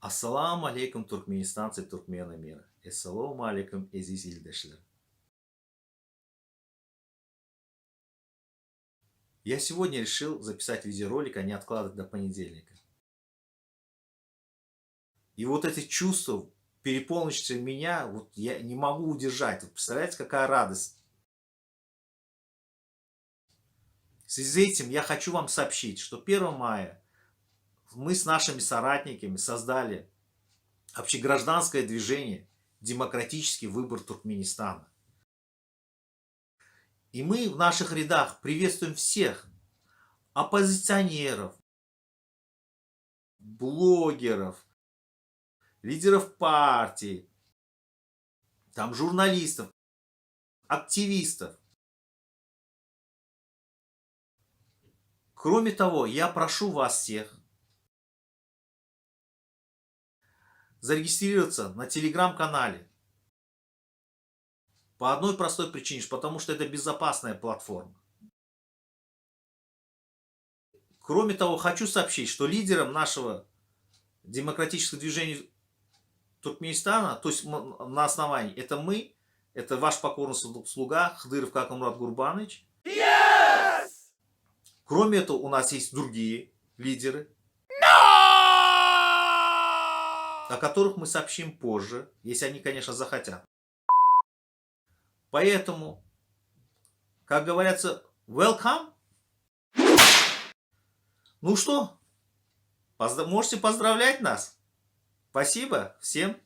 Ассаламу алейкум, туркменистанцы, туркмены мира. Ассаламу алейкум, эзиз илдешлер. Я сегодня решил записать видеоролик, а не откладывать до понедельника. И вот эти чувства, переполнившие меня, вот я не могу удержать. Вот представляете, какая радость. В связи с этим я хочу вам сообщить, что 1 мая мы с нашими соратниками создали общегражданское движение «Демократический выбор Туркменистана». И мы в наших рядах приветствуем всех оппозиционеров, блогеров, лидеров партий, там журналистов, активистов. Кроме того, я прошу вас всех зарегистрироваться на телеграм-канале. По одной простой причине, потому что это безопасная платформа. Кроме того, хочу сообщить, что лидером нашего демократического движения Туркменистана, то есть на основании, это мы, это ваш покорный слуга Хдыров Какамурат Гурбанович. Yes! Кроме этого, у нас есть другие лидеры, о которых мы сообщим позже, если они, конечно, захотят. Поэтому, как говорится, welcome. Ну что, можете поздравлять нас. Спасибо всем.